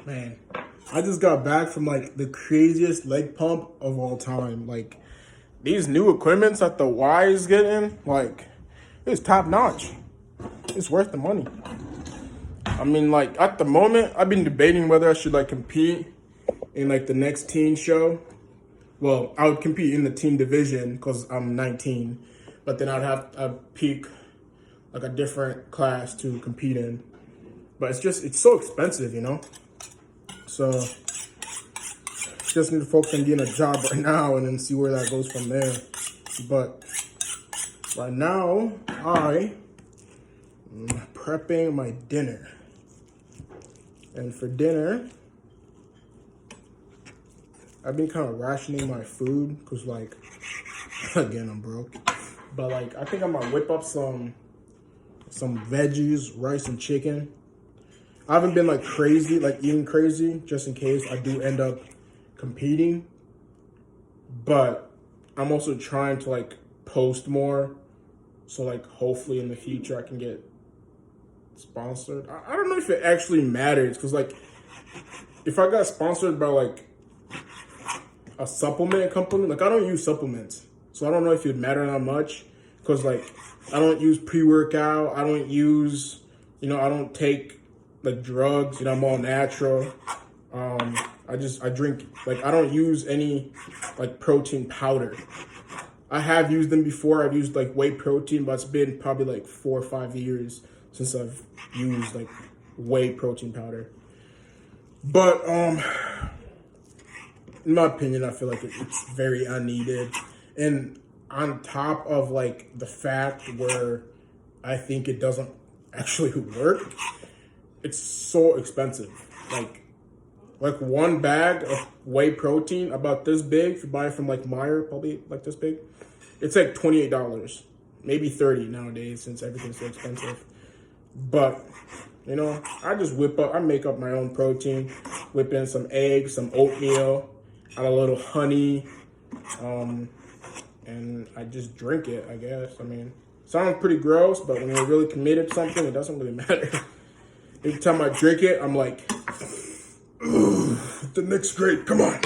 Man, I just got back from like the craziest leg pump of all time. Like these new equipments that the Y is getting, like it's top notch. It's worth the money. I mean, like at the moment, I've been debating whether I should like compete in like the next teen show. Well, I would compete in the teen division because I'm 19, but then I'd pick like a different class to compete in. But it's so expensive, you know. So just need to focus on getting a job right now and then see where that goes from there. But right now, I am prepping my dinner. And for dinner, I've been kind of rationing my food because, like, again, I'm broke. But, like, I think I'm going to whip up some veggies, rice, and chicken. I haven't been, like, crazy, like, eating crazy, just in case I do end up competing. But I'm also trying to, like, post more. So, like, hopefully in the future I can get sponsored. I don't know if it actually matters because, like, if I got sponsored by, like, a supplement company, like, I don't use supplements. So I don't know if it would matter that much because, like, I don't use pre-workout. I don't use, I don't take, like, drugs. I'm all natural. I drink, like, I don't use any, like, protein powder. I have used them before. I've used, like, whey protein, but it's been probably, like, 4 or 5 years since I've used, like, whey protein powder. But, in my opinion, I feel like it's very unneeded. And on top of, like, the fact where I think it doesn't actually work, it's so expensive. Like one bag of whey protein, about this big, if you buy it from, like, Meijer, probably, like, this big, it's, like, $28. Maybe $30 nowadays since everything's so expensive. But, I just I make up my own protein, whip in some eggs, some oatmeal, add a little honey, and I just drink it, I guess. I mean, sounds pretty gross, but when you're really committed to something, it doesn't really matter. Every time I drink it, I'm like, the next grade, come on.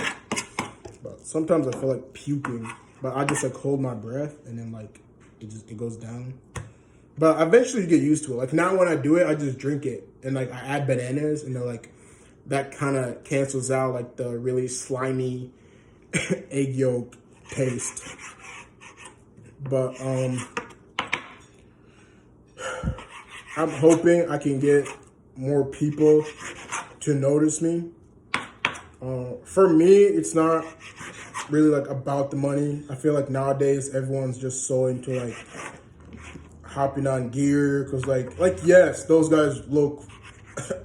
But sometimes I feel like puking, but I just, like, hold my breath and then, like, it goes down. But eventually you get used to it. Like, now when I do it, I just drink it. And, like, I add bananas and then, like, that kind of cancels out, like, the really slimy egg yolk taste. But I'm hoping I can get more people to notice me. For me, it's not really, like, about the money. I feel like nowadays everyone's just so into, like, hopping on gear because, like yes, those guys look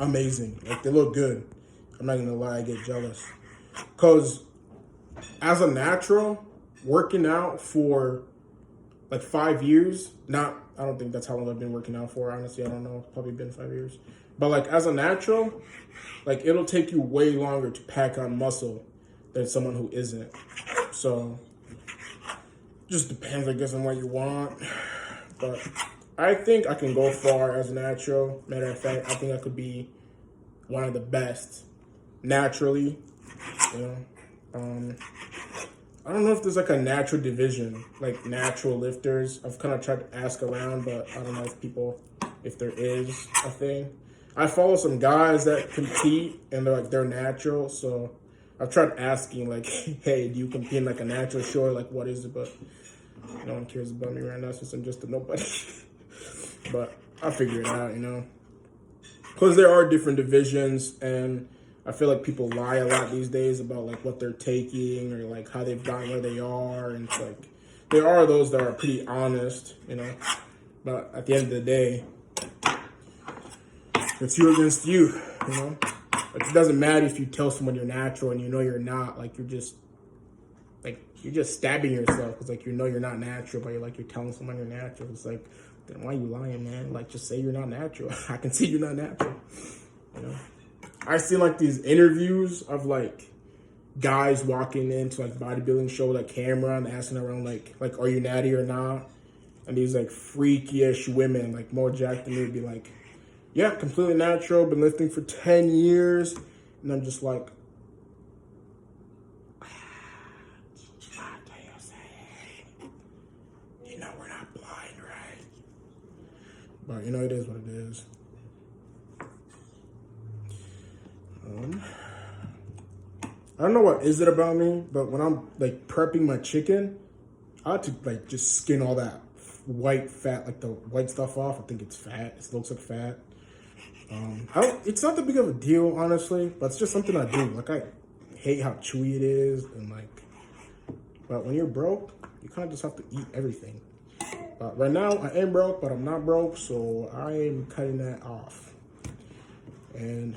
amazing. Like, they look good. I'm not gonna lie, I get jealous. Because as a natural, working out for, like, 5 years, I don't think that's how long I've been working out for. Honestly, I don't know. It's probably been 5 years. But, like, as a natural, like, it'll take you way longer to pack on muscle than someone who isn't. So, just depends, I guess, on what you want. But I think I can go far as a natural. Matter of fact, I think I could be one of the best naturally. I don't know if there's, like, a natural division, like natural lifters. I've kind of tried to ask around, but I don't know if there is a thing. I follow some guys that compete and they're natural, so I've tried asking, like, hey, do you compete in, like, a natural show? Like, what is it? But no one cares about me right now since I'm just a nobody. But I'll figure it out, Because there are different divisions, and I feel like people lie a lot these days about, like, what they're taking or, like, how they've gotten where they are. And it's like, there are those that are pretty honest, But at the end of the day, it's you against you, Like, it doesn't matter if you tell someone you're natural and you're not. Like, you're just stabbing yourself because, like, you're not natural, but you're telling someone you're natural. It's like, then why are you lying, man? Like, just say you're not natural. I can see you're not natural. I see, like, these interviews of, like, guys walking into, like, bodybuilding show with a camera and asking around, like, are you natty or not? And these, like, freaky-ish women, like, more jacked than me, would be like, yeah, completely natural, been lifting for 10 years, And I'm just like, you know, we're not blind, right? But you know, it is what it is. I don't know what is it about me, but when I'm like prepping my chicken, I like to like just skin all that white fat, like the white stuff off. I think it's fat. It looks like fat. It's not that big of a deal, honestly, but it's just something I do. Like I hate how chewy it is, and like, but when you're broke, you kind of just have to eat everything. But right now, I am broke, but I'm not broke, so I am cutting that off. And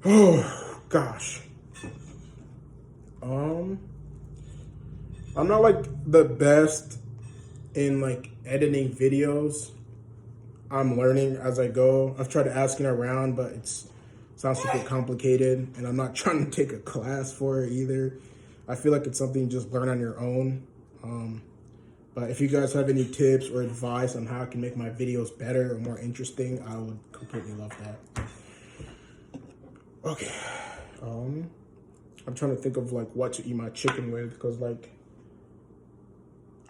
oh gosh, I'm not like the best in like editing videos. I'm learning as I go. I've tried asking around, but it sounds super complicated, and I'm not trying to take a class for it either. I feel like it's something you just learn on your own. But if you guys have any tips or advice on how I can make my videos better or more interesting, I would completely love that. Okay. I'm trying to think of like what to eat my chicken with, because like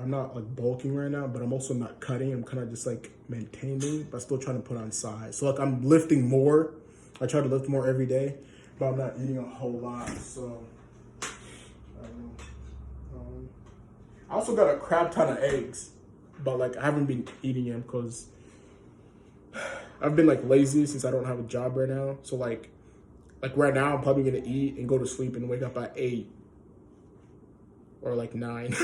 I'm not like bulking right now, but I'm also not cutting. I'm kind of just like maintaining, but still trying to put on size. So like I'm lifting more. I try to lift more every day, but I'm not eating a whole lot. So I also got a crap ton of eggs, but like I haven't been eating them because I've been like lazy since I don't have a job right now. So like right now I'm probably gonna eat and go to sleep and wake up at 8 or like 9.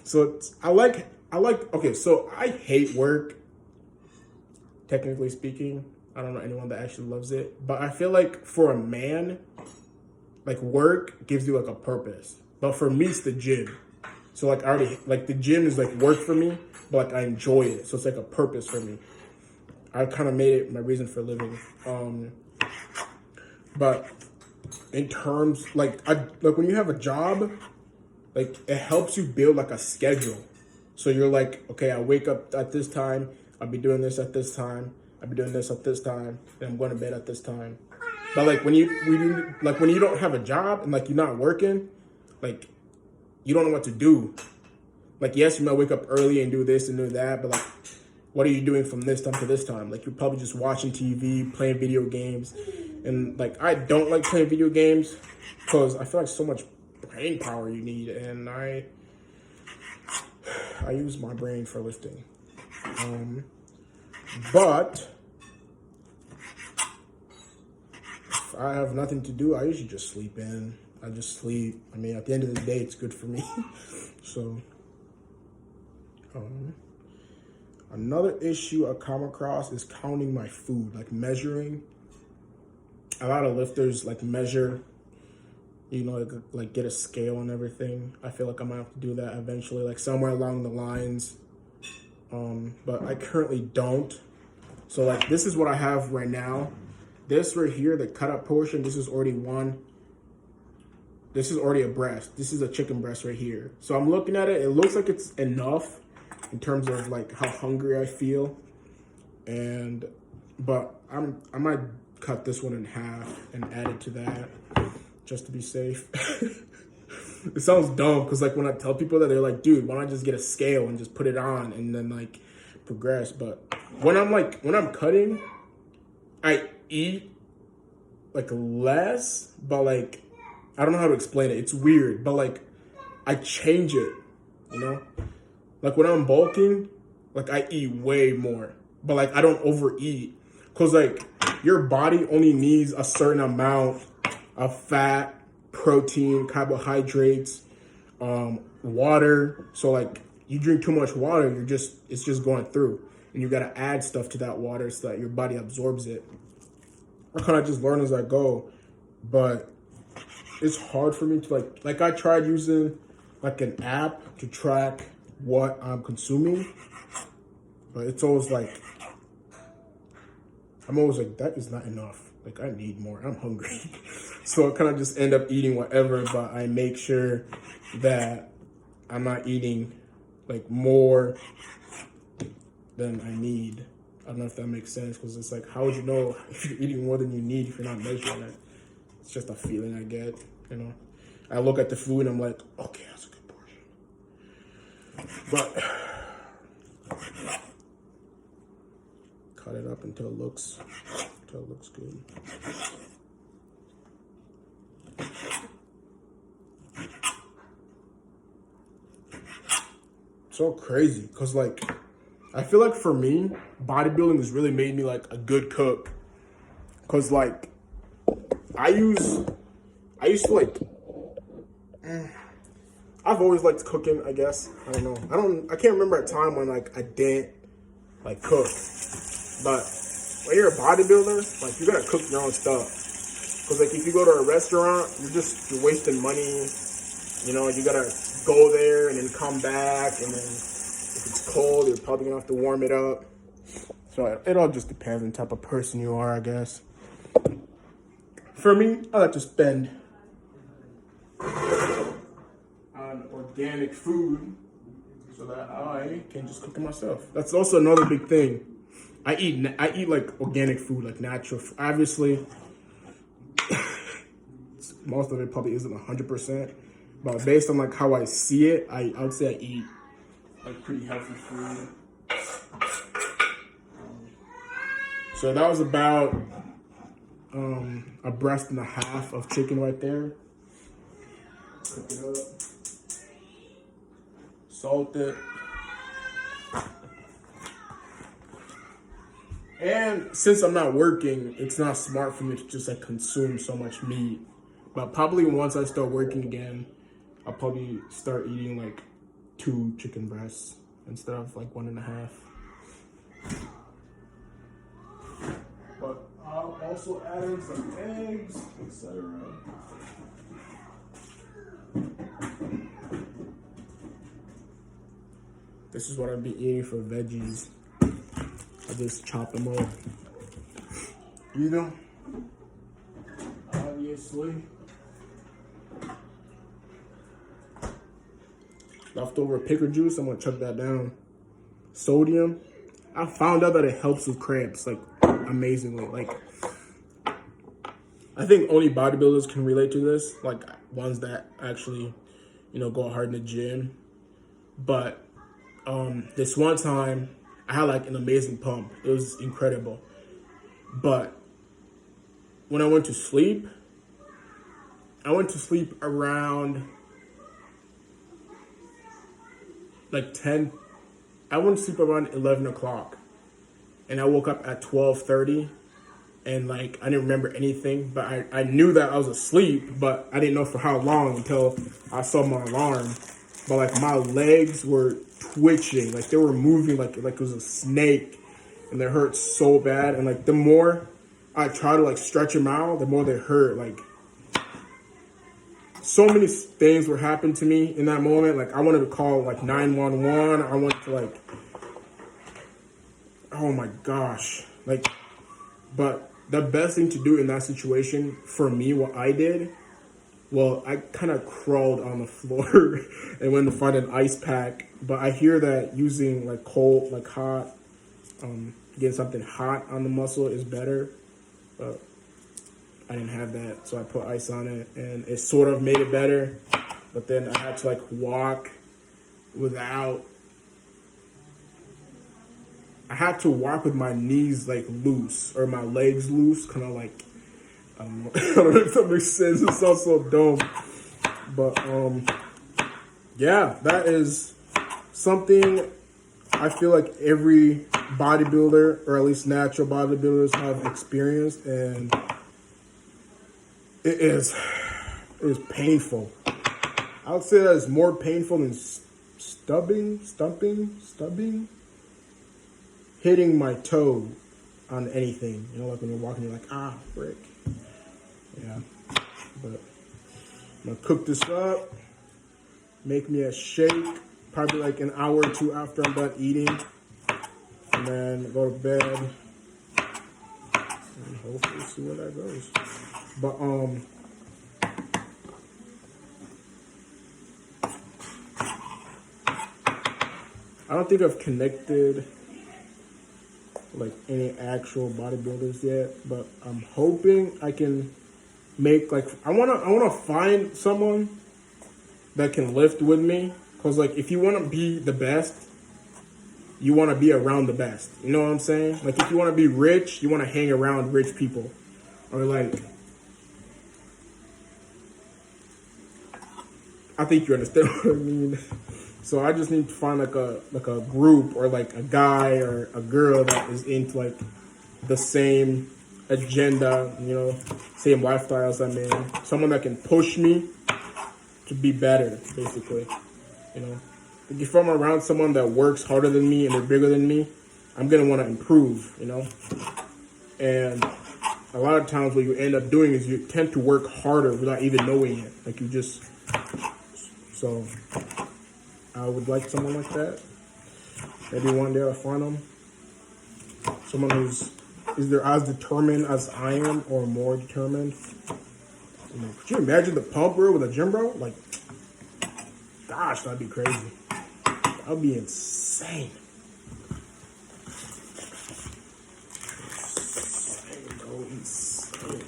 So I like okay, so I hate work, technically speaking. I don't know anyone that actually loves it, but I feel like for a man, like work gives you like a purpose. But for me, it's the gym. So like I already, like the gym is like work for me, but like I enjoy it. So it's like a purpose for me. I kind of made it my reason for living. But in terms, like when you have a job, like it helps you build like a schedule. So you're like, okay, I wake up at this time, I'll be doing this at this time, I'll be doing this at this time, and I'm going to bed at this time. But like when you don't have a job and like you're not working, like you don't know what to do. Like yes, you might wake up early and do this and do that, but like what are you doing from this time to this time? Like you're probably just watching TV, playing video games. And like I don't like playing video games because I feel like so much brain power you need, and I use my brain for lifting. But if I have nothing to do, I usually just sleep in. I just sleep. I mean, at the end of the day, it's good for me. So, another issue I come across is counting my food, like measuring. A lot of lifters like measure, you know, like get a scale and everything. I feel like I might have to do that eventually, like somewhere along the lines. But I currently don't. So like this is what I have right now. This right here, the cut up portion, this is already one. This is already a breast. This is a chicken breast right here. So I'm looking at it. It looks like it's enough in terms of like how hungry I feel. But I might cut this one in half and add it to that just to be safe. It sounds dumb because like when I tell people that, they're like, dude, why don't I just get a scale and just put it on and then like progress? But when I'm cutting, I eat like less, but like I don't know how to explain it. It's weird, but like I change it, you know? Like when I'm bulking, like I eat way more, but like I don't overeat. Cause like your body only needs a certain amount of fat, protein, carbohydrates, water. So like you drink too much water, it's just going through, and you gotta add stuff to that water so that your body absorbs it. I kind of just learn as I go, but it's hard for me to like I tried using like an app to track what I'm consuming, but it's always like I'm always like, that is not enough. Like I need more. I'm hungry. So I kind of just end up eating whatever, but I make sure that I'm not eating like more than I need, I don't know if that makes sense, because it's like, how would you know if you're eating more than you need if you're not measuring it? It's just a feeling I get, you know. I look at the food and I'm like, okay, that's a good portion. But cut it up until it looks good. So crazy, because like, I feel like for me, bodybuilding has really made me like a good cook. Because like, I used to like, I've always liked cooking, I guess. I don't know. I can't remember a time when like I didn't like cook. But when you're a bodybuilder, like you gotta cook your own stuff. Because like if you go to a restaurant, you're wasting money. You know, you gotta go there and then come back, and then if it's cold, you're probably gonna have to warm it up. So it all just depends on the type of person you are, I guess. For me, I like to spend on organic food so that I can just cook it myself. That's also another big thing. I eat like organic food, like natural. Obviously, most of it probably isn't 100%, but based on like how I see it, I would say I eat like pretty healthy food. So that was about a breast and a half of chicken right there. Cook it up, salt it, and since I'm not working, it's not smart for me to just like consume so much meat. But probably once I start working again, I'll probably start eating like 2 chicken breasts instead of like 1.5. But I'll also add in some eggs, etc. This is what I'll be eating for veggies. I just chop them up. You know, obviously. Leftover pickle juice, I'm gonna chuck that down. Sodium, I found out that it helps with cramps, like amazingly. Like, I think only bodybuilders can relate to this, like ones that actually, you know, go hard in the gym. But this one time, I had like an amazing pump. It was incredible. But when I went to sleep around like 10. I went to sleep around 11 o'clock, and I woke up at 12:30, and like I didn't remember anything, but I knew that I was asleep, but I didn't know for how long until I saw my alarm. But like my legs were twitching, like they were moving like it was a snake, and they hurt so bad. And like the more I try to like stretch them out, the more they hurt. Like so many things were happening to me in that moment. Like I wanted to call like 911. I wanted to like, oh my gosh. Like, but the best thing to do in that situation for me, what I did, well, I kind of crawled on the floor and went to find an ice pack. But I hear that using like cold, like hot, getting something hot on the muscle is better. But I didn't have that, so I put ice on it, and it sort of made it better. But then I had to like walk without. I had to walk with my knees like loose or my legs loose, kind of like. I don't know. I don't know if that makes sense. It sounds so dumb, but yeah, that is something I feel like every bodybuilder, or at least natural bodybuilders, have experienced, and it is painful. I would say that it's more painful than stubbing, hitting my toe on anything. You know, like when you're walking, you're like, ah, frick. Yeah, but I'm gonna cook this up, make me a shake, probably like an hour or 2 after I'm done eating, and then go to bed, and hopefully see where that goes. But I don't think I've connected like any actual bodybuilders yet, but I'm hoping I can make like I wanna find someone that can lift with me, cause like if you wanna be the best, you wanna be around the best. You know what I'm saying? Like if you wanna be rich, you wanna hang around rich people, or like I think you understand what I mean. So I just need to find like a group or like a guy or a girl that is into like the same agenda, you know, same lifestyles I'm in. Someone that can push me to be better, basically. You know, like if I'm around someone that works harder than me and they're bigger than me, I'm gonna want to improve. You know, and a lot of times what you end up doing is you tend to work harder without even knowing it. Like you just so. I would like someone like that. Maybe one day I'll find them. Someone who's either as determined as I am or more determined. You know, could you imagine the pump, bro, with a gym, bro? Like, gosh, that'd be crazy. That'd be insane. Insane, bro, insane.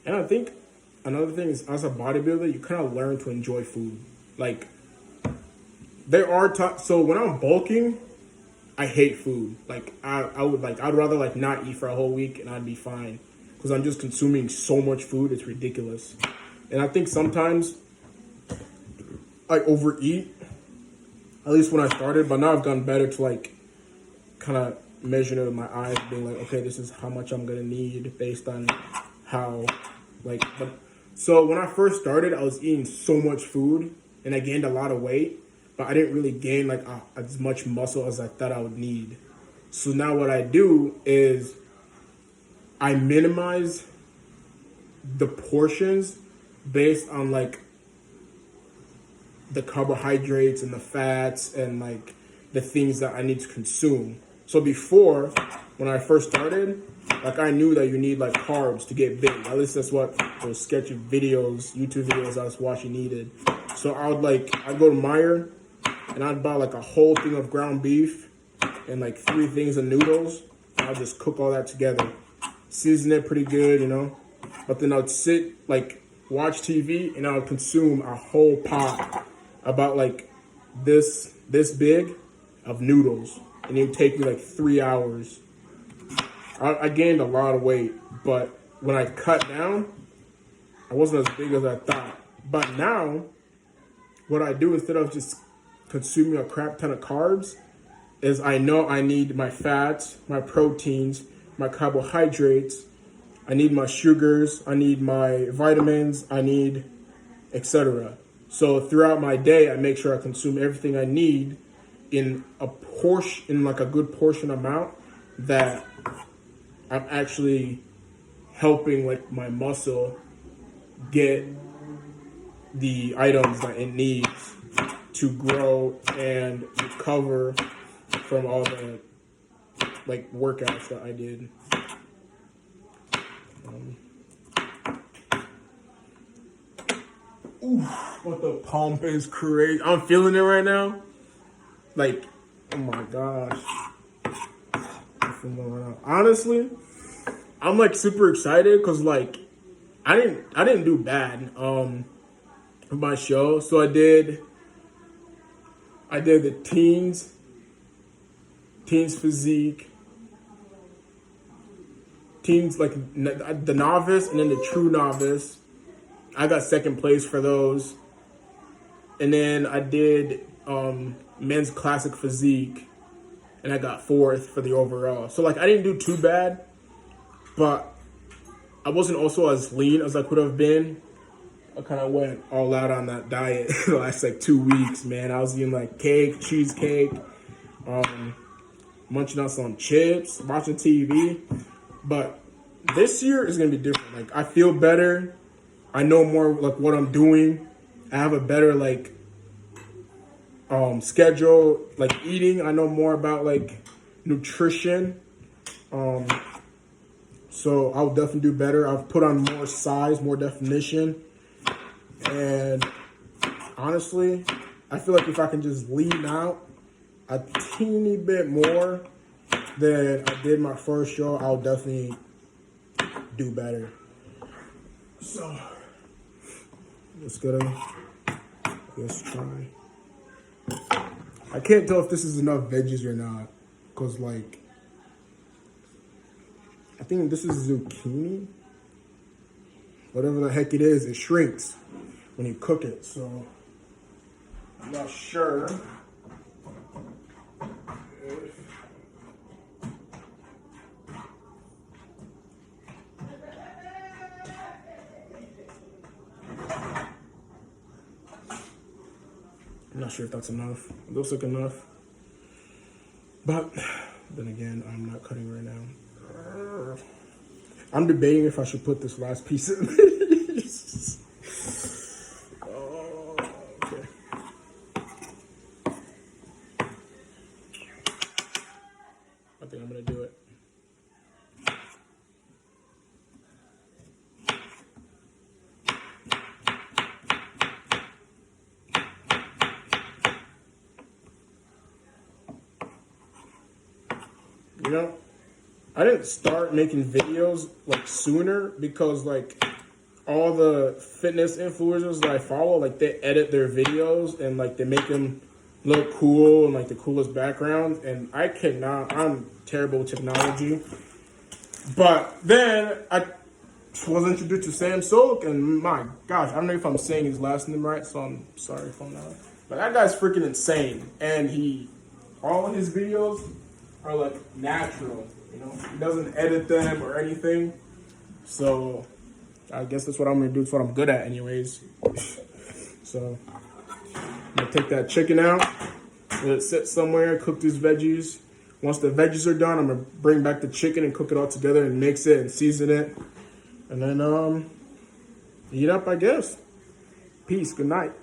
And I think another thing is, as a bodybuilder, you kind of learn to enjoy food. Like, there are times, so when I'm bulking, I hate food. Like, I'd rather like not eat for a whole week and I'd be fine. Because I'm just consuming so much food, it's ridiculous. And I think sometimes I overeat, at least when I started, but now I've gotten better to like kind of measuring it with my eyes, being like, okay, this is how much I'm gonna need based on how, like, but so when I first started, I was eating so much food and I gained a lot of weight, but I didn't really gain like as much muscle as I thought I would need. So now what I do is I minimize the portions based on like the carbohydrates and the fats and like the things that I need to consume. So before, when I first started, like I knew that you need like carbs to get big. At least that's what those sketchy videos, YouTube videos I was watching needed. So I'd go to Meijer and I'd buy like a whole thing of ground beef and like 3 things of noodles. And I'd just cook all that together. Season it pretty good, you know. But then I'd sit, like, watch TV and I would consume a whole pot about like this big of noodles. And it would take me like 3 hours. I gained a lot of weight, but when I cut down, I wasn't as big as I thought. But now, what I do instead of just consuming a crap ton of carbs is I know I need my fats, my proteins, my carbohydrates, I need my sugars, I need my vitamins, I need etc. So throughout my day, I make sure I consume everything I need in a portion, in like a good portion amount that I'm actually helping like my muscle get the items that it needs to grow and recover from all the like workouts that I did. But the pump is crazy. I'm feeling it right now. Like, oh my gosh. I'm feeling it right now. Honestly, I'm like super excited because like I didn't do bad with my show. So I did the teens physique, teens like the novice and then the true novice. I got second place for those. And then I did men's classic physique and I got 4th for the overall. So like I didn't do too bad. but I wasn't also as lean as I could have been. I kind of went all out on that diet the last like 2 weeks, man. I was eating like cake, cheesecake, munching on some chips, watching TV. But this year is gonna be different. Like I feel better. I know more like what I'm doing. I have a better like schedule, like eating. I know more about like nutrition. So I'll definitely do better. I've put on more size, more definition. And honestly, I feel like if I can just lean out a teeny bit more than I did my first show, I'll definitely do better. So let's try. I can't tell if this is enough veggies or not, because like I think this is zucchini. Whatever the heck it is, it shrinks when you cook it. So I'm not sure. I'm not sure if that's enough. It looks like enough. But then again, I'm not cutting right now. I'm debating if I should put this last piece in. Oh, okay. I think I'm gonna do it. You know, I didn't start making videos like sooner because like all the fitness influencers that I follow, like they edit their videos and like they make them look cool and like the coolest background. And I cannot, I'm terrible with technology. But then I was introduced to Sam Sulek, and my gosh, I don't know if I'm saying his last name right, so I'm sorry if I'm not. But that guy's freaking insane. And all of his videos are like natural, you know, he doesn't edit them or anything. So I guess that's what I'm gonna do. It's what I'm good at anyways. So I'm gonna take that chicken out, let it sit somewhere, cook these veggies. Once the veggies are done, I'm gonna bring back the chicken and cook it all together and mix it and season it. And then eat up, I guess. Peace, good night.